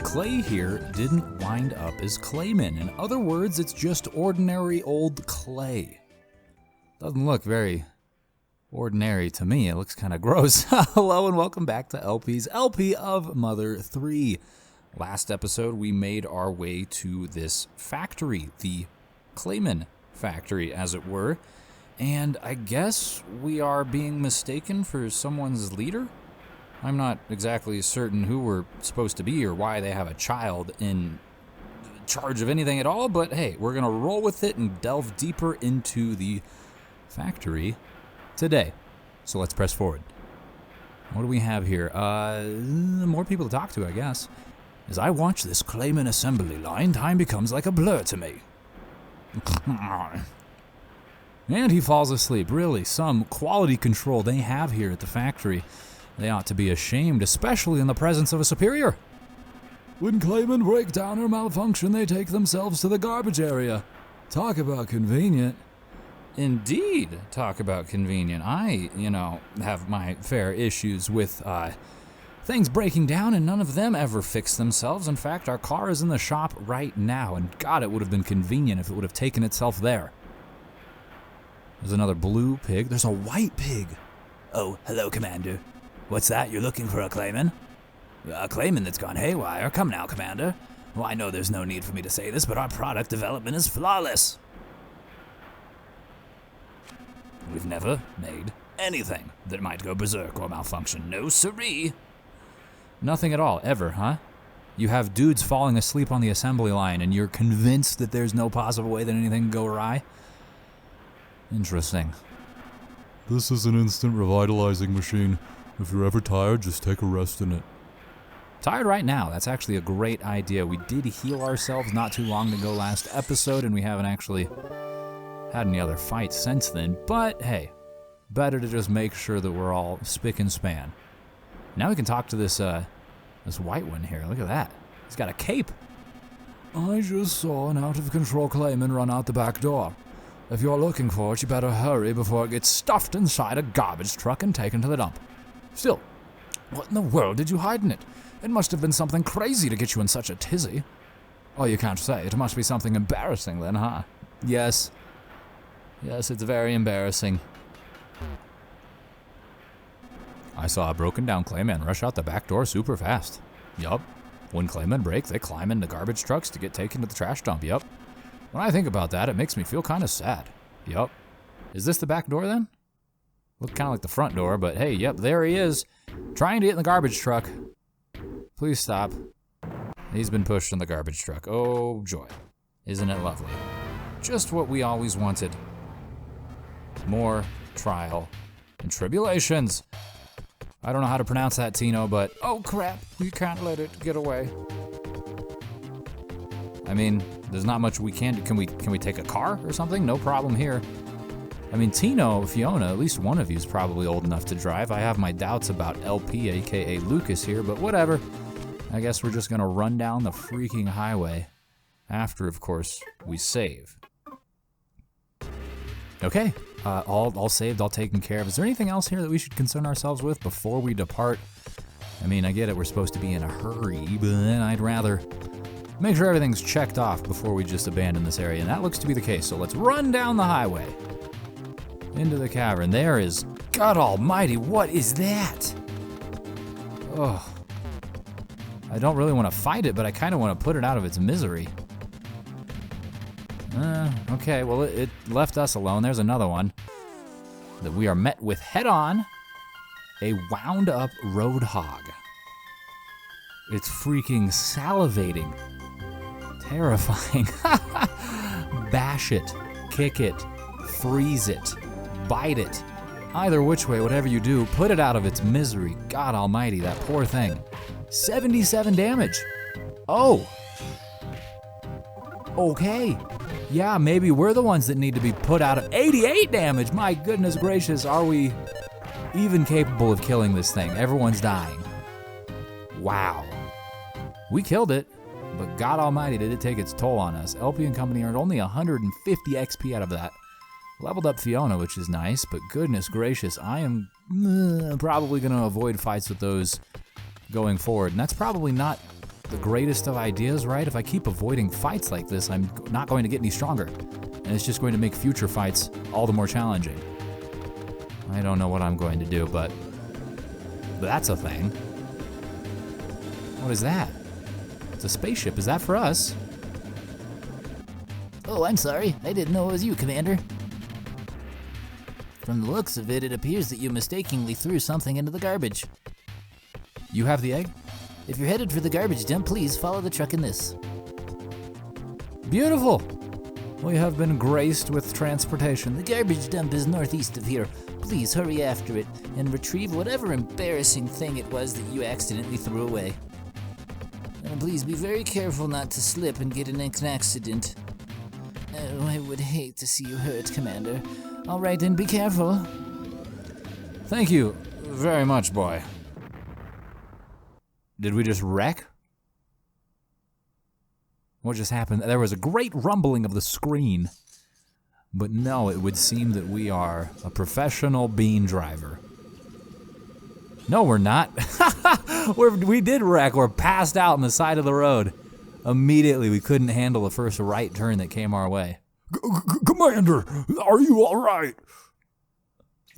clay here didn't wind up as Clayman. In other words, it's just ordinary old clay. Doesn't look very ordinary to me. It looks kind of gross. Hello and welcome back to LP's LP of Mother 3. Last episode, we made our way to this factory, the Clayman factory, as it were. And I guess we are being mistaken for someone's leader? I'm not exactly certain who we're supposed to be or why they have a child in charge of anything at all, but hey, we're going to roll with it and delve deeper into the factory today. So let's press forward. What do we have here? More people to talk to, I guess. As I watch this Clayman assembly line, time becomes like a blur to me. And he falls asleep. Really, some quality control they have here at the factory. They ought to be ashamed, especially in the presence of a superior. When Clayman break down or malfunction, they take themselves to the garbage area. Talk about convenient. Indeed, talk about convenient. I, have my fair issues with things breaking down, and none of them ever fix themselves. In fact, our car is in the shop right now, and God, it would have been convenient if it would have taken itself there. There's another blue pig. There's a white pig. Oh, hello, Commander. What's that? You're looking for a Clayman? A Clayman that's gone haywire. Come now, Commander. Well, I know there's no need for me to say this, but our product development is flawless. We've never made anything that might go berserk or malfunction. No siree. Nothing at all, ever, huh? You have dudes falling asleep on the assembly line, and you're convinced that there's no possible way that anything can go awry? Interesting. This is an instant revitalizing machine. If you're ever tired, just take a rest in it. Tired right now. That's actually a great idea. We did heal ourselves not too long ago last episode, and we haven't actually had any other fights since then. But hey, better to just make sure that we're all spick and span. Now we can talk to this white one here. Look at that. He's got a cape. I just saw an out-of-control Clayman run out the back door. If you're looking for it, you better hurry before it gets stuffed inside a garbage truck and taken to the dump. Still, what in the world did you hide in it? It must have been something crazy to get you in such a tizzy. Oh, you can't say. It must be something embarrassing then, huh? Yes. Yes, it's very embarrassing. I saw a broken down Clayman rush out the back door super fast. Yup. When Claymen break, they climb into garbage trucks to get taken to the trash dump. Yup. When I think about that, it makes me feel kind of sad. Yup. Is this the back door then? Looked kind of like the front door, but hey, yep, there he is. Trying to get in the garbage truck. Please stop. He's been pushed in the garbage truck. Oh, joy. Isn't it lovely? Just what we always wanted. More trial and tribulations. I don't know how to pronounce that, Tino, but oh crap, we can't let it get away. I mean, there's not much we can do. Can we take a car or something? No problem here. I mean, Tino, Fiona, at least one of you is probably old enough to drive. I have my doubts about LP, aka Lucas here, but whatever. I guess we're just gonna run down the freaking highway after, of course, we save. Okay, all saved, all taken care of. Is there anything else here that we should concern ourselves with before we depart? I mean, I get it, we're supposed to be in a hurry, but I'd rather make sure everything's checked off before we just abandon this area, and that looks to be the case, so let's run down the highway. Into the cavern. There is, God almighty, what is that? Oh. I don't really want to fight it, but I kind of want to put it out of its misery. Okay, well, it left us alone. There's another one that we are met with head-on. A wound-up road hog. It's freaking salivating. Terrifying. Bash it. Kick it. Freeze it. Bite it. Either which way, whatever you do, put it out of its misery. God almighty, that poor thing. 77 damage. Oh. Okay. Yeah, maybe we're the ones that need to be put out of 88 damage. My goodness gracious, are we even capable of killing this thing? Everyone's dying. Wow. We killed it, but God almighty, did it take its toll on us. LP and company earned only 150 XP out of that. Leveled up Fiona, which is nice, but goodness gracious, I am probably going to avoid fights with those going forward. And that's probably not the greatest of ideas, right? If I keep avoiding fights like this, I'm not going to get any stronger. And it's just going to make future fights all the more challenging. I don't know what I'm going to do, but that's a thing. What is that? It's a spaceship. Is that for us? Oh, I'm sorry. I didn't know it was you, Commander. From the looks of it, it appears that you mistakenly threw something into the garbage. You have the egg? If you're headed for the garbage dump, please follow the truck in this. Beautiful. We have been graced with transportation. The garbage dump is northeast of here. Please hurry after it and retrieve whatever embarrassing thing it was that you accidentally threw away. And please be very careful not to slip and get in an accident. Oh, I would hate to see you hurt, Commander. All right, then, be careful. Thank you very much, boy. Did we just wreck? What just happened? There was a great rumbling of the screen. But no, it would seem that we are a professional bean driver. No, we're not. We did wreck. We're passed out on the side of the road. Immediately, we couldn't handle the first right turn that came our way. Commander, are you all right?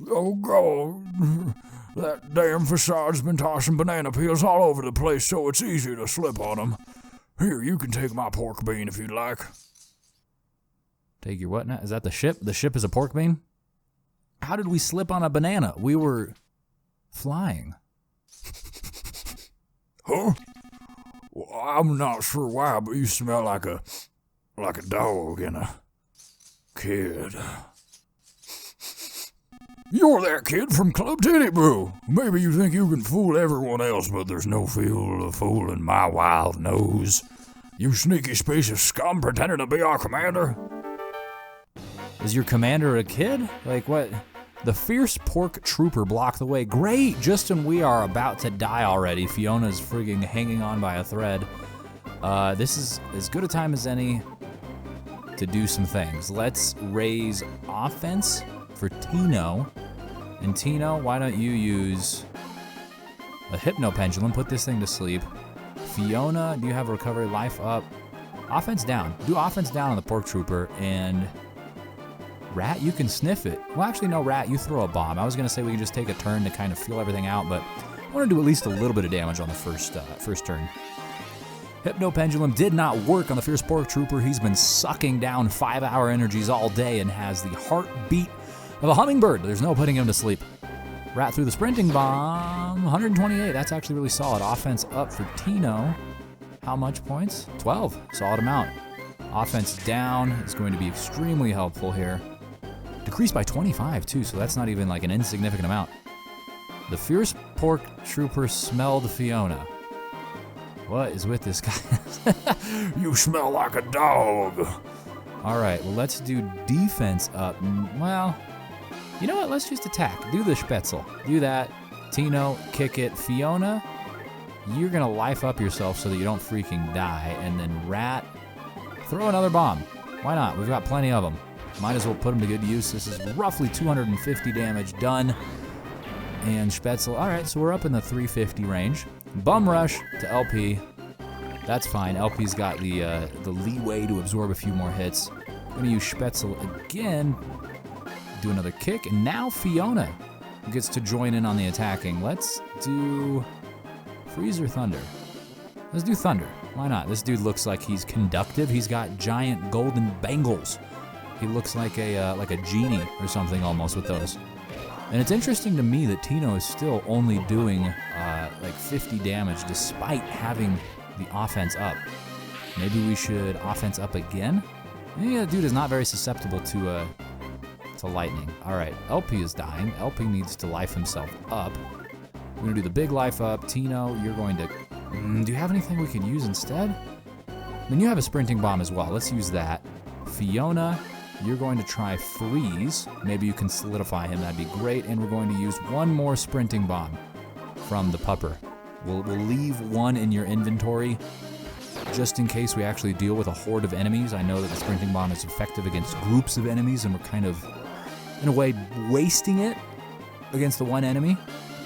Oh, God. That damn facade's been tossing banana peels all over the place, so it's easy to slip on them. Here, you can take my pork bean if you'd like. Take your what now? Is that the ship? The ship is a pork bean? How did we slip on a banana? We were flying. Huh? Well, I'm not sure why, but you smell like a dog and a kid. You're that kid from Club Titty Brew. Maybe you think you can fool everyone else, but there's no feel of fooling my wild nose. You sneaky space of scum pretending to be our commander. Is your commander a kid? Like what? The fierce pork trooper blocked the way. Great! Just when we are about to die already, Fiona's frigging hanging on by a thread. This is as good a time as any to do some things. Let's raise offense for Tino. And Tino, why don't you use a hypno pendulum? Put this thing to sleep. Fiona, do you have recovery life up? Offense down. Do offense down on the pork trooper. And Rat, you can sniff it. Well, actually, no, Rat, you throw a bomb. I was gonna say we can just take a turn to kind of feel everything out, but I want to do at least a little bit of damage on the first turn. Hypno pendulum did not work on the fierce pork trooper. He's been sucking down 5-hour energies all day and has the heartbeat of a hummingbird. There's no putting him to sleep. Rat through the sprinting bomb. 128. That's actually really solid. Offense up for Tino. How much points? 12. Solid amount. Offense down is going to be extremely helpful here. Decreased by 25 too, so that's not even like an insignificant amount. The fierce pork trooper smelled Fiona. What is with this guy? You smell like a dog. All right, well, let's do defense up. Well, you know what? Let's just attack. Do the Spätzle. Do that. Tino, kick it. Fiona, you're going to life up yourself so that you don't freaking die. And then Rat, throw another bomb. Why not? We've got plenty of them. Might as well put them to good use. This is roughly 250 damage done. And Spätzle, all right, so we're up in the 350 range. Bum rush to LP. That's fine. LP's got the leeway to absorb a few more hits. I'm going to use Spätzle again. Do another kick. And now Fiona gets to join in on the attacking. Let's do Freeze or Thunder. Let's do Thunder. Why not? This dude looks like he's conductive. He's got giant golden bangles. He looks like a genie or something almost with those. And it's interesting to me that Tino is still only doing like 50 damage despite having the offense up. Maybe we should offense up again? Yeah, the dude is not very susceptible to lightning. All right, LP is dying. LP needs to life himself up. We're gonna do the big life up. Tino, you're going to... do you have anything we can use instead? I mean, you have a sprinting bomb as well. Let's use that. Fiona, you're going to try freeze. Maybe you can solidify him. That'd be great. And we're going to use one more sprinting bomb from the pupper. We'll leave one in your inventory just in case we actually deal with a horde of enemies. I know that the sprinting bomb is effective against groups of enemies, and we're kind of, in a way, wasting it against the one enemy.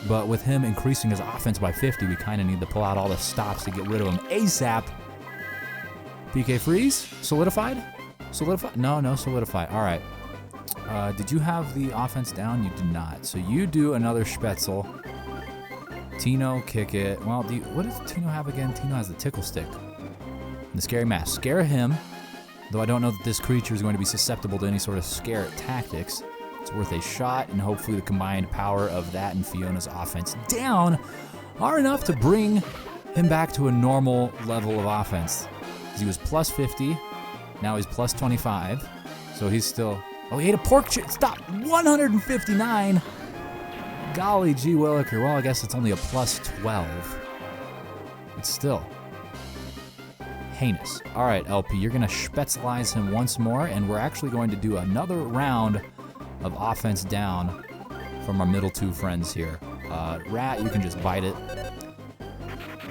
but with him increasing his offense by 50, we kind of need to pull out all the stops to get rid of him ASAP. PK freeze? Solidified? Solidified? No solidified. All right. Did you have the offense down? You did not. So you do another Spätzle. Tino, kick it. Well, what does Tino have again? Tino has the tickle stick. And the scary mask. Scare him. Though I don't know that this creature is going to be susceptible to any sort of scare tactics. It's worth a shot, and hopefully the combined power of that and Fiona's offense down are enough to bring him back to a normal level of offense. He was plus 50, now he's plus 25, so he's still... Oh, he ate a pork chip. Stop. 159. Golly gee williker. Well, I guess it's only a plus 12. But still. Heinous. All right, LP, you're going to Spätzleize him once more, and we're actually going to do another round of offense down from our middle two friends here. Rat, you can just bite it.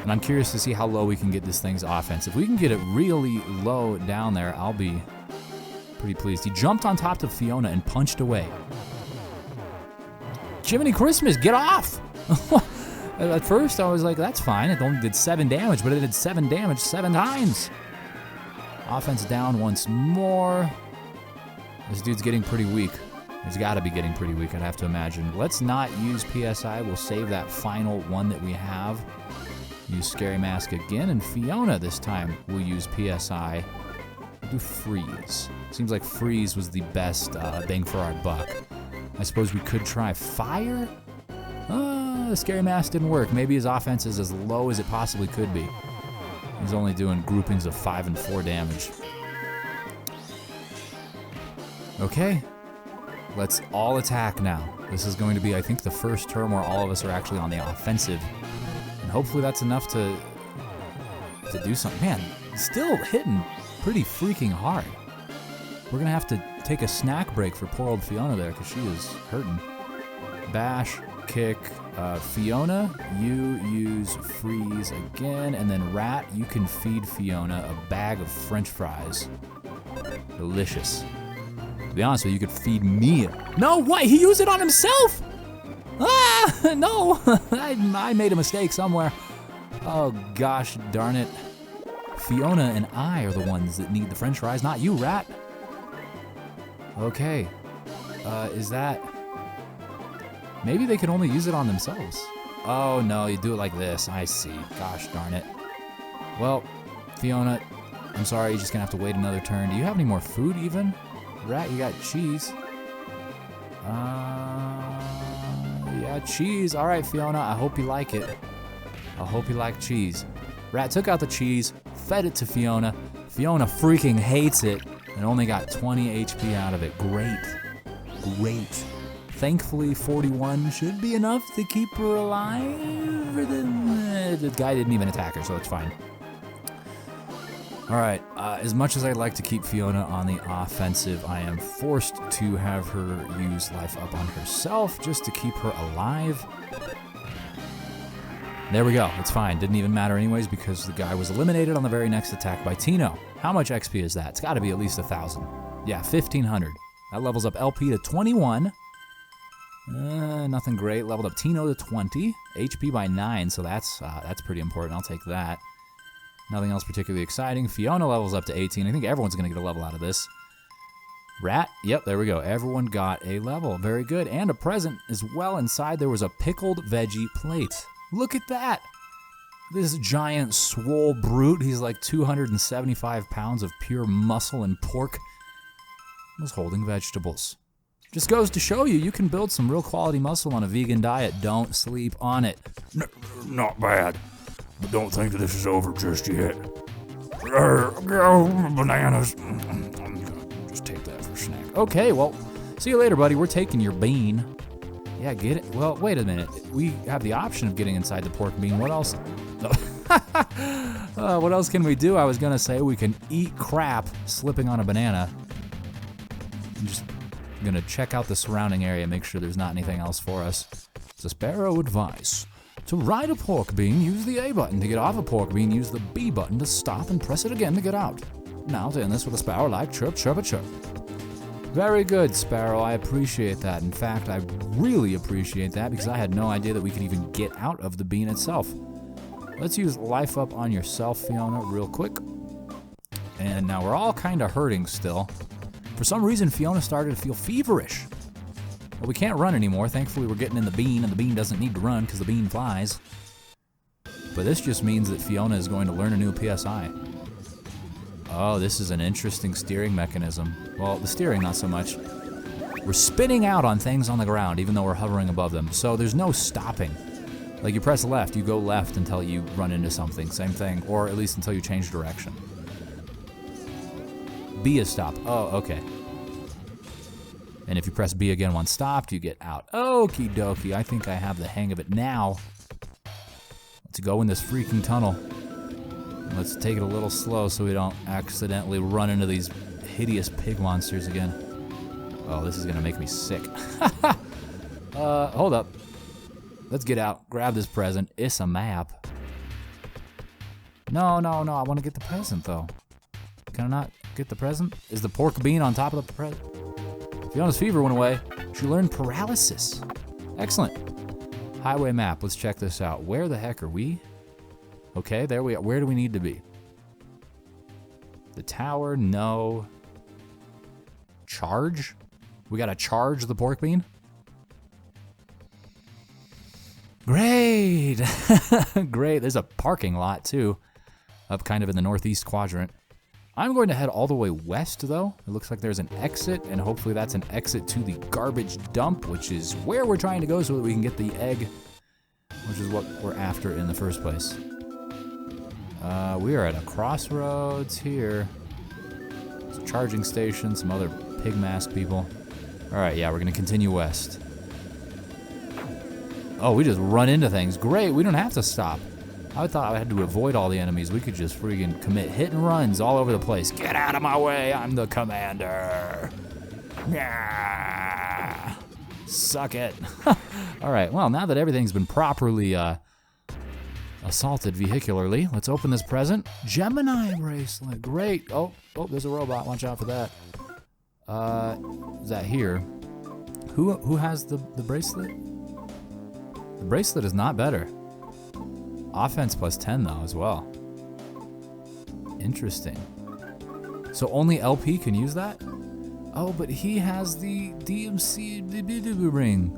And I'm curious to see how low we can get this thing's offense. If we can get it really low down there, I'll be pretty pleased. He jumped on top of Fiona and punched away. Jiminy Christmas, get off! At first, I was like, that's fine. It only did 7 damage, but it did 7 damage 7 times. Offense down once more. This dude's getting pretty weak. He's got to be getting pretty weak, I'd have to imagine. Let's not use PSI. We'll save that final one that we have. Use Scary Mask again, and Fiona this time will use PSI. We'll do Freeze. Seems like Freeze was the best bang for our buck. I suppose we could try Fire? The Scary Mask didn't work. Maybe his offense is as low as it possibly could be. He's only doing groupings of 5 and 4 damage. Okay. Let's all attack now. This is going to be, I think, the first turn where all of us are actually on the offensive. And hopefully that's enough to do something. Man, still hitting pretty freaking hard. We're going to have to take a snack break for poor old Fiona there because she is hurting. Bash, kick. Fiona, you use Freeze again. And then Rat, you can feed Fiona a bag of French fries. Delicious. To be honest with you, you could feed me. No, what? He used it on himself? Ah, no. I made a mistake somewhere. Oh, gosh darn it. Fiona and I are the ones that need the French fries, not you, Rat. Okay. Is that... Maybe they can only use it on themselves. Oh, no, you do it like this. I see. Gosh darn it. Well, Fiona, I'm sorry. You're just going to have to wait another turn. Do you have any more food, even? Rat, you got cheese. Yeah, cheese. All right, Fiona, I hope you like it. I hope you like cheese. Rat took out the cheese, fed it to Fiona. Fiona freaking hates it and only got 20 HP out of it. Great. Great. Thankfully, 41 should be enough to keep her alive. The guy didn't even attack her, so it's fine. All right, as much as I'd like to keep Fiona on the offensive, I am forced to have her use Life Up on herself just to keep her alive. There we go, it's fine. Didn't even matter anyways because the guy was eliminated on the very next attack by Tino. How much XP is that? It's gotta be at least 1,000. Yeah, 1,500. That levels up LP to 21. Nothing great. Leveled up Tino to 20. HP by 9, so that's pretty important. I'll take that. Nothing else particularly exciting. Fiona levels up to 18. I think everyone's going to get a level out of this. Rat, yep, there we go. Everyone got a level. Very good. And a present as well. Inside there was a pickled veggie plate. Look at that. This giant swole brute. He's like 275 pounds of pure muscle and pork. Was holding vegetables. Just goes to show you, you can build some real quality muscle on a vegan diet. Don't sleep on it. Not bad. But don't think that this is over just yet. Bananas. Just take that for a snack. Okay, well, see you later, buddy. We're taking your bean. Yeah, get it. Well, wait a minute. We have the option of getting inside the pork bean. What else? What else can we do? I was going to say we can eat crap slipping on a banana. I'm just going to check out the surrounding area, make sure there's not anything else for us. It's a sparrow advice. To ride a pork bean, use the A button. To get off a pork bean, use the B button to stop and press it again to get out. Now to end this with a sparrow like chirp, chirp, a chirp. Very good, Sparrow. I appreciate that. In fact, I really appreciate that because I had no idea that we could even get out of the bean itself. Let's use life up on yourself, Fiona, real quick. And now we're all kind of hurting still. For some reason, Fiona started to feel feverish. Well, we can't run anymore. Thankfully, we're getting in the bean, and the bean doesn't need to run because the bean flies. But this just means that Fiona is going to learn a new PSI. Oh, this is an interesting steering mechanism. Well, the steering, not so much. We're spinning out on things on the ground, even though we're hovering above them. So there's no stopping. Like, you press left, you go left until you run into something. Same thing, or at least until you change direction. B is stop. Oh, okay. And if you press B again once stopped, you get out. Okie dokie, I think I have the hang of it now. Let's go in this freaking tunnel. Let's take it a little slow so we don't accidentally run into these hideous pig monsters again. Oh, this is gonna make me sick. Hold up. Let's get out, grab this present. It's a map. No, I wanna get the present though. Can I not get the present? Is the pork bean on top of the present? Fiona's fever went away. She learned paralysis. Excellent. Highway map, let's check this out. Where the heck are we? Okay, there we are. Where do we need to be? The tower, no. Charge? We gotta charge the pork bean? Great! Great, there's a parking lot too, up kind of in the northeast quadrant. I'm going to head all the way west, though. It looks like there's an exit, and hopefully that's an exit to the garbage dump, which is where we're trying to go so that we can get the egg, which is what we're after in the first place. We are at a crossroads here. There's a charging station, some other pig mask people. All right, yeah, we're going to continue west. Oh, we just run into things. Great, we don't have to stop. I thought I had to avoid all the enemies. We could just freaking commit hit and runs all over the place. Get out of my way, I'm the commander. Yeah. Suck it. All right, well, now that everything's been properly assaulted vehicularly, let's open this present. Gemini Bracelet, great. Oh, there's a robot, watch out for that. Is that here? Who has the bracelet? The bracelet is not better. Offense plus 10 though as well. Interesting. So only LP can use that? Oh, but he has the DMC ring.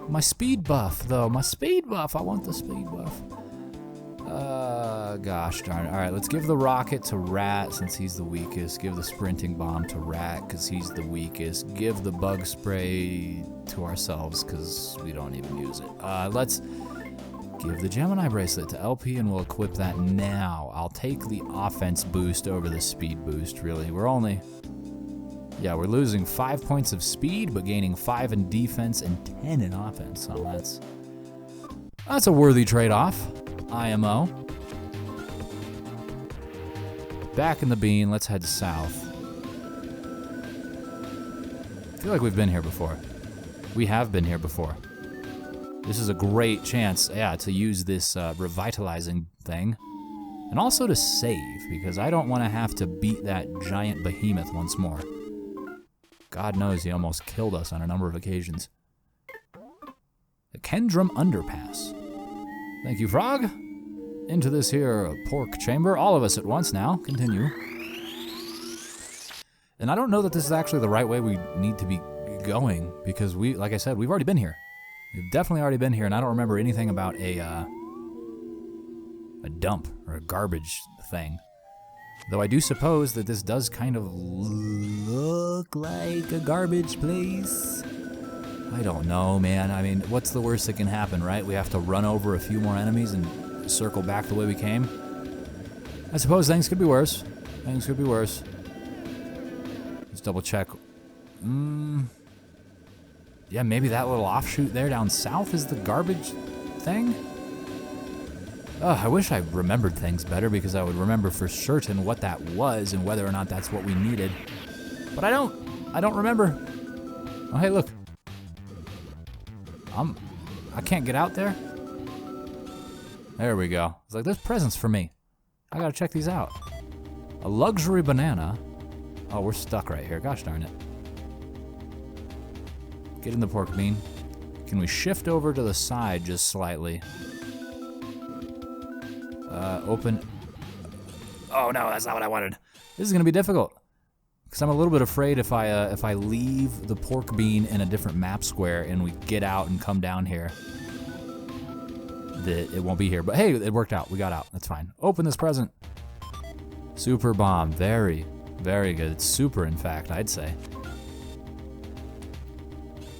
My speed buff though, my speed buff. I want the speed buff. Gosh darn it. All right, let's give the rocket to Rat since he's the weakest. Give the sprinting bomb to Rat because he's the weakest. Give the bug spray to ourselves because we don't even use it. Let's give the Gemini Bracelet to LP and we'll equip that now. I'll take the offense boost over the speed boost, really. We're losing 5 points of speed, but gaining 5 in defense and 10 in offense. So that's a worthy trade-off. IMO. Back in the bean, let's head south. I feel like we've been here before. We have been here before. This is a great chance, to use this revitalizing thing. And also to save, because I don't want to have to beat that giant behemoth once more. God knows he almost killed us on a number of occasions. The Kendrum Underpass. Thank you, Frog. Into this here pork chamber. All of us at once now. Continue. And I don't know that this is actually the right way we need to be going, because like I said, we've already been here. We've definitely already been here, and I don't remember anything about a dump or a garbage thing. Though I do suppose that this does kind of look like a garbage place. I don't know, man. I mean, what's the worst that can happen, right? We have to run over a few more enemies and circle back the way we came. I suppose things could be worse. Things could be worse. Let's double check. Yeah, maybe that little offshoot there down south is the garbage thing? I wish I remembered things better because I would remember for certain what that was and whether or not that's what we needed. But I don't. I don't remember. Oh, hey, look. I can't get out there. There we go. It's like, there's presents for me. I gotta check these out. A luxury banana. Oh, we're stuck right here. Gosh darn it. Get in the pork bean. Can we shift over to the side just slightly? Open. Oh no, that's not what I wanted. This is gonna be difficult. Because I'm a little bit afraid if I leave the pork bean in a different map square and we get out and come down here, that it won't be here. But hey, it worked out. We got out. That's fine. Open this present. Super bomb. Very, very good. It's super, in fact, I'd say.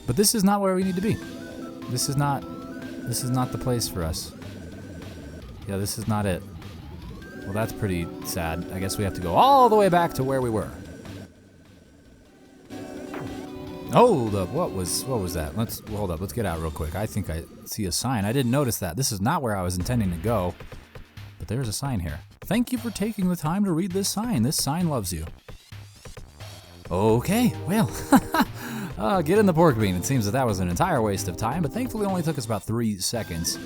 But this is not where we need to be. This is not the place for us. Yeah, this is not it. Well, that's pretty sad. I guess we have to go all the way back to where we were. Hold up, what was that? Hold up, let's get out real quick. I think I see a sign. I didn't notice that. This is not where I was intending to go, but there's a sign here. Thank you for taking the time to read this sign. This sign loves you. Okay, well, get in the pork bean. It seems that was an entire waste of time, but thankfully it only took us about 3 seconds.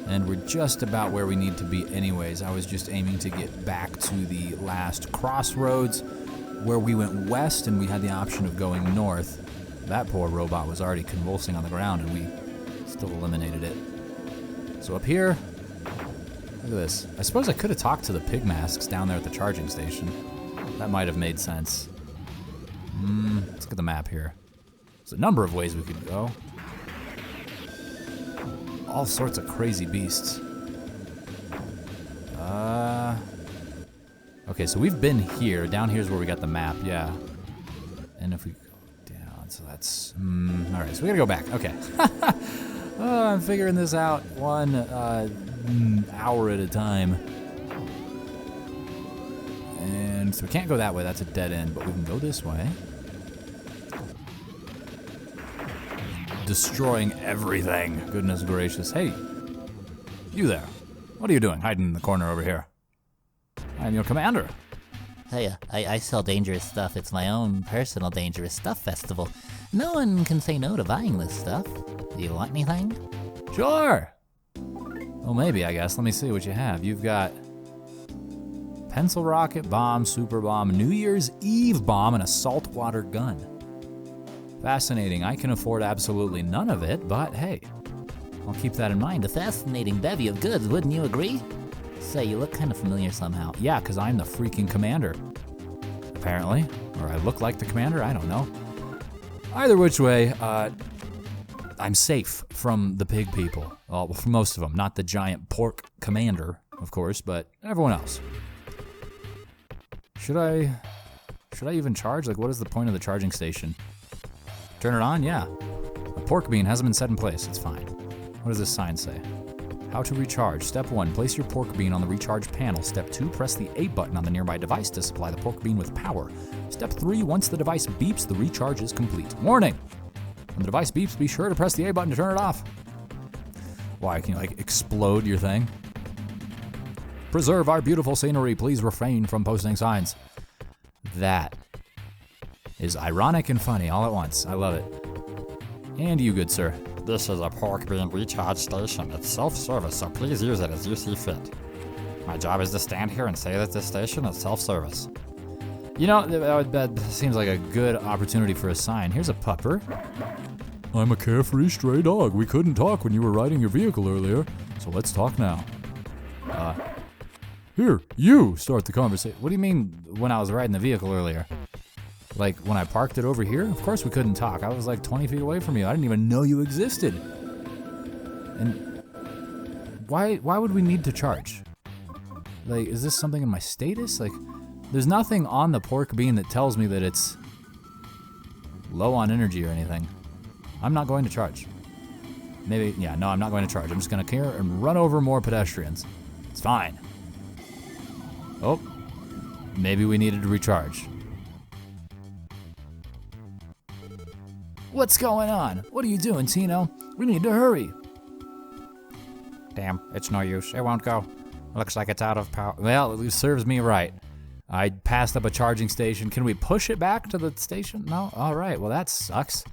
And we're just about where we need to be anyways. I was just aiming to get back to the last crossroads where we went west and we had the option of going north. That poor robot was already convulsing on the ground and we still eliminated it. So up here, look at this. I suppose I could have talked to the pig masks down there at the charging station. That might have made sense. Let's look at the map here. There's a number of ways we could go. All sorts of crazy beasts. Okay, so we've been here. Down here's where we got the map, yeah. And if we go down, so that's... all right, so we gotta go back. Okay. I'm figuring this out 1 hour at a time. And so we can't go that way. That's a dead end, but we can go this way. Destroying everything. Goodness gracious. Hey, you there. What are you doing hiding in the corner over here? I'm your commander. Hey, I sell dangerous stuff. It's my own personal dangerous stuff festival. No one can say no to buying this stuff. Do you want anything? Sure. Well, maybe, I guess. Let me see what you have. You've got pencil rocket bomb, super bomb, New Year's Eve bomb, and a saltwater gun. Fascinating. I can afford absolutely none of it, but hey, I'll keep that in mind. A fascinating bevy of goods, wouldn't you agree? Say, you look kind of familiar somehow. Yeah, because I'm the freaking commander. Apparently. Or I look like the commander, I don't know. Either which way, I'm safe from the pig people. Well, for most of them. Not the giant pork commander, of course, but everyone else. Should I even charge? Like, what is the point of the charging station? Turn it on? Yeah. A pork bean hasn't been set in place. It's fine. What does this sign say? How to recharge. Step 1, place your pork bean on the recharge panel. Step 2, press the A button on the nearby device to supply the pork bean with power. Step 3, once the device beeps, the recharge is complete. Warning! When the device beeps, be sure to press the A button to turn it off. Why, can you like explode your thing? Preserve our beautiful scenery. Please refrain from posting signs. That is ironic and funny all at once. I love it. And you, good sir. This is a pork bean recharge station. It's self-service, so please use it as you see fit. My job is to stand here and say that this station is self-service. You know, that seems like a good opportunity for a sign. Here's a pupper. I'm a carefree stray dog. We couldn't talk when you were riding your vehicle earlier, so let's talk now. Here, you start the conversation. What do you mean when I was riding the vehicle earlier? Like, when I parked it over here? Of course we couldn't talk. I was like 20 feet away from you. I didn't even know you existed. And why would we need to charge? Like, is this something in my status? Like, there's nothing on the pork bean that tells me that it's low on energy or anything. I'm not going to charge. Maybe, yeah, no, I'm not going to charge. I'm just going to care and run over more pedestrians. It's fine. Oh, maybe we needed to recharge. What's going on? What are you doing, Tino? We need to hurry. Damn, it's no use. It won't go. Looks like it's out of power. Well, it serves me right. I passed up a charging station. Can we push it back to the station? No? All right, well, that sucks.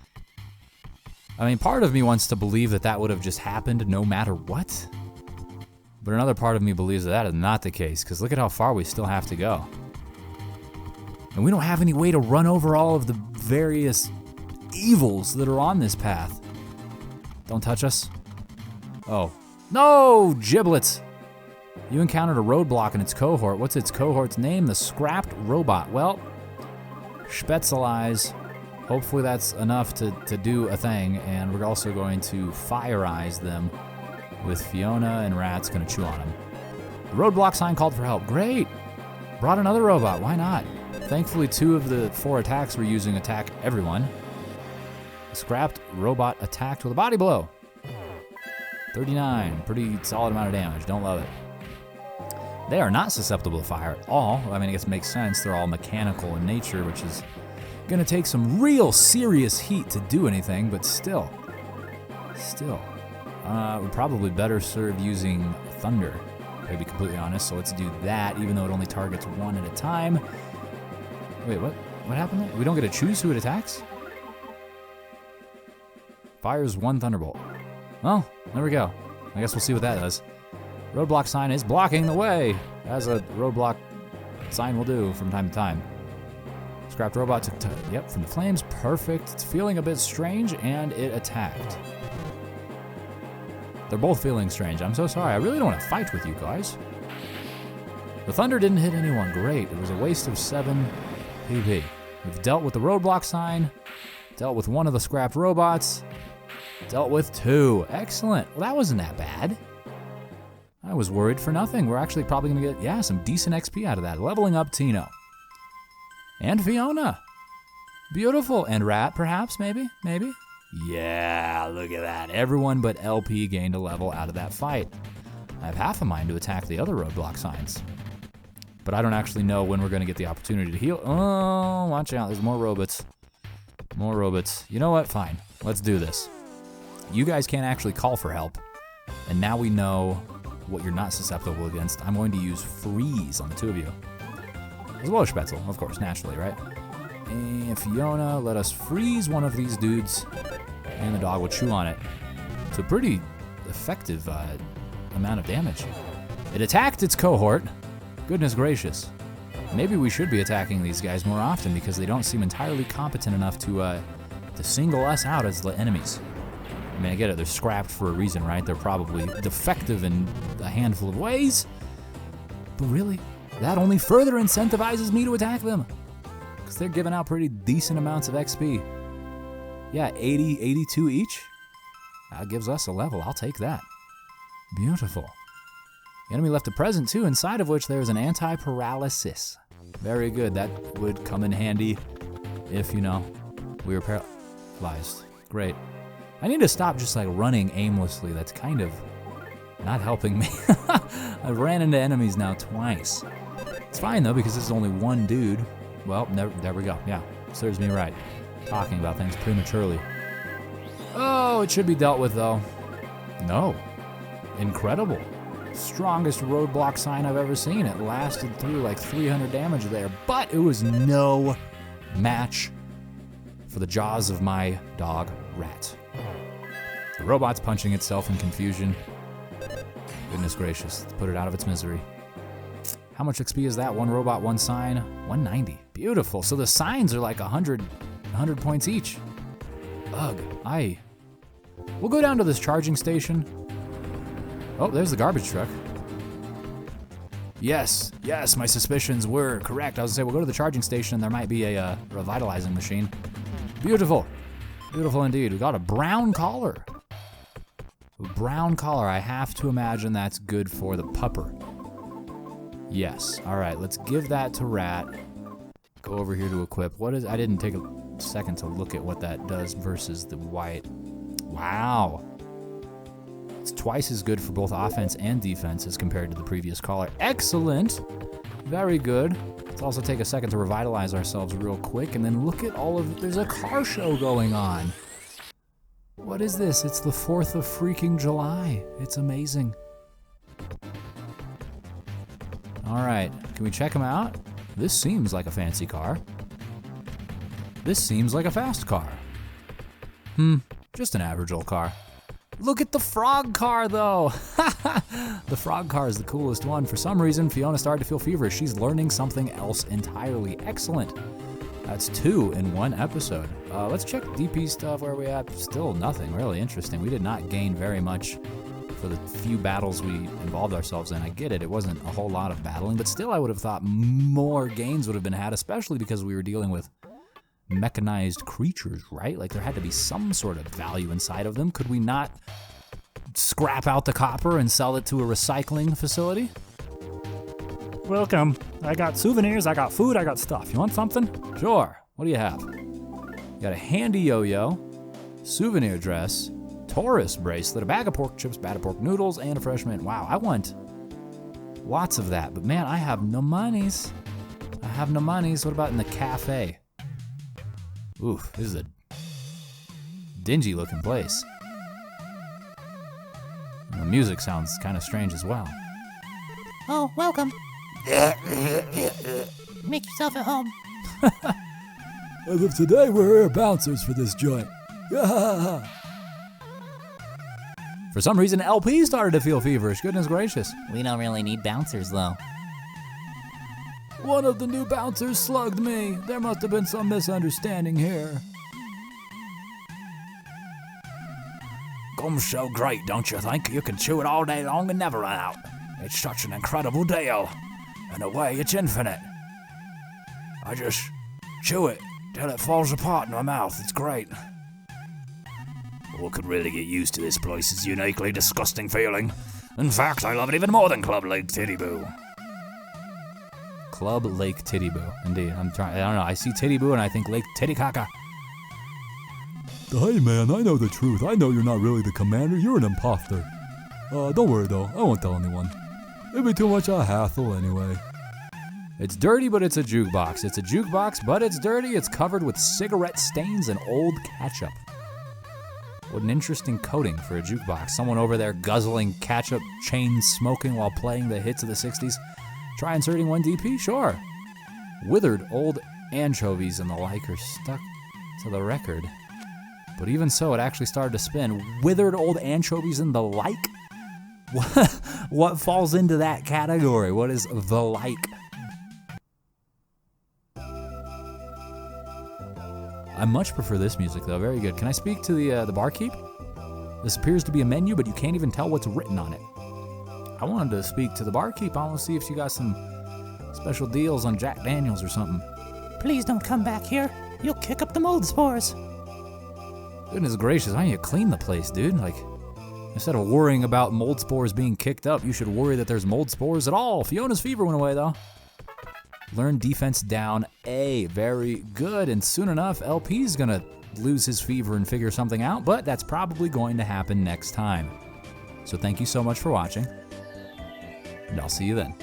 I mean, part of me wants to believe that that would have just happened no matter what. But another part of me believes that that is not the case, because look at how far we still have to go. And we don't have any way to run over all of the various evils that are on this path. Don't touch us. Oh. No! Giblets! You encountered a roadblock in its cohort. What's its cohort's name? The Scrapped Robot. Well, Spätzle-Eyes. Hopefully that's enough to do a thing, and we're also going to fire-eyes them with Fiona, and Rat's going to chew on them. The roadblock sign called for help. Great! Brought another robot. Why not? Thankfully, 2 of the 4 attacks we're using attack everyone. The Scrapped Robot attacked with a body blow. 39. Pretty solid amount of damage. Don't love it. They are not susceptible to fire at all. I mean, I guess it makes sense. They're all mechanical in nature, which is going to take some real serious heat to do anything, but still. We're probably better served using Thunder, to be completely honest. So let's do that, even though it only targets 1 at a time. Wait, what? What happened there? We don't get to choose who it attacks? Fires 1 Thunderbolt. Well, there we go. I guess we'll see what that does. Roadblock sign is blocking the way, as a roadblock sign will do from time to time. Scrapped robot took from the flames. Perfect. It's feeling a bit strange, and it attacked. They're both feeling strange. I'm so sorry. I really don't want to fight with you guys. The thunder didn't hit anyone. Great. It was a waste of 7 PP. We've dealt with the roadblock sign, dealt with 1 of the scrapped robots, dealt with 2. Excellent. Well, that wasn't that bad. I was worried for nothing. We're actually probably going to get, some decent XP out of that. Leveling up Tino. And Fiona. Beautiful. And Rat, perhaps, maybe? Yeah, look at that. Everyone but LP gained a level out of that fight. I have half a mind to attack the other roadblock signs. But I don't actually know when we're going to get the opportunity to heal. Oh, watch out. There's more robots. More robots. You know what? Fine. Let's do this. You guys can't actually call for help. And now we know what you're not susceptible against. I'm going to use Freeze on the 2 of you. As well as Spätzle, of course, naturally, right? And Fiona, let us freeze one of these dudes, and the dog will chew on it. It's a pretty effective amount of damage. It attacked its cohort. Goodness gracious. Maybe we should be attacking these guys more often because they don't seem entirely competent enough to single us out as the enemies. I mean, I get it, they're scrapped for a reason, right? They're probably defective in a handful of ways. But really, that only further incentivizes me to attack them. Because they're giving out pretty decent amounts of XP. Yeah, 80, 82 each. That gives us a level, I'll take that. Beautiful. The enemy left a present too, inside of which there's an anti-paralysis. Very good, that would come in handy if, we were paralyzed. Great. I need to stop just running aimlessly. That's kind of not helping me. I've ran into enemies now twice. It's fine though, because this is only 1 dude. Well, there we go. Yeah, serves me right. Talking about things prematurely. Oh, it should be dealt with though. No. Incredible. Strongest roadblock sign I've ever seen. It lasted through 300 damage there, but it was no match for the jaws of my dog, Rat. The robot's punching itself in confusion. Goodness gracious, let's put it out of its misery. How much XP is that? 1 robot, 1 sign, 190. Beautiful. So the signs are 100 points each. Ugh, we'll go down to this charging station. Oh, there's the garbage truck. Yes, my suspicions were correct. I was gonna say, we'll go to the charging station and there might be a revitalizing machine. Beautiful. Beautiful indeed. We got a brown collar. A brown collar. I have to imagine that's good for the pupper. Yes. All right, let's give that to Rat. Go over here to equip. I didn't take a second to look at what that does versus the white. Wow. It's twice as good for both offense and defense as compared to the previous collar. Excellent. Very good. Let's also take a second to revitalize ourselves real quick and then look at there's a car show going on. What is this? It's the 4th of freaking July. It's amazing. All right, can we check them out? This seems like a fancy car. This seems like a fast car. Just an average old car. Look at the frog car, though. The frog car is the coolest one. For some reason, Fiona started to feel feverish. She's learning something else entirely. Excellent. That's 2 in 1 episode. Let's check DP stuff. Where are we at? Still nothing really interesting. We did not gain very much for the few battles we involved ourselves in. I get it. It wasn't a whole lot of battling, but still I would have thought more gains would have been had, especially because we were dealing with mechanized creatures, right? Like there had to be some sort of value inside of them. Could we not scrap out the copper and sell it to a recycling facility? Welcome. I got souvenirs, I got food, I got stuff. You want something? Sure. What do you have? You got a handy yo-yo, souvenir dress, tourist bracelet, a bag of pork chips, bag of pork noodles, and a fresh mint. Wow, I want lots of that, but man, I have no monies. What about in the cafe? Oof, this is a dingy looking place. And the music sounds kind of strange as well. Oh, welcome. Make yourself at home. As of today, we're bouncers for this joint. For some reason, LP started to feel feverish. Goodness gracious. We don't really need bouncers, though. One of the new bouncers slugged me. There must have been some misunderstanding here. Gum's so great, don't you think? You can chew it all day long and never run out. It's such an incredible deal. In a way, it's infinite. I just chew it till it falls apart in my mouth. It's great. One could really get used to this place's uniquely disgusting feeling. In fact, I love it even more than Club Lake Titty Boo. Club Lake Titty Boo. Indeed. I don't know. I see Titty Boo and I think Lake Titicaca. Hey man, I know the truth. I know you're not really the commander. You're an imposter. Don't worry though. I won't tell anyone. It'd be too much a hassle anyway. It's dirty, but it's a jukebox. It's a jukebox, but it's dirty. It's covered with cigarette stains and old ketchup. What an interesting coating for a jukebox. Someone over there guzzling ketchup, chain smoking while playing the hits of the 60s. Try inserting 1 DP? Sure. Withered old anchovies and the like are stuck to the record. But even so, it actually started to spin. Withered old anchovies and the like? What falls into that category? What is the like? I much prefer this music, though. Very good. Can I speak to the barkeep? This appears to be a menu, but you can't even tell what's written on it. I wanted to speak to the barkeep. I want to see if she got some special deals on Jack Daniels or something. Please don't come back here. You'll kick up the mold spores. Goodness gracious, why don't you clean the place, dude? Like, instead of worrying about mold spores being kicked up, you should worry that there's mold spores at all. Fiona's fever went away, though. Learn defense down A. Very good. And soon enough, LP's gonna lose his fever and figure something out, but that's probably going to happen next time. So thank you so much for watching, and I'll see you then.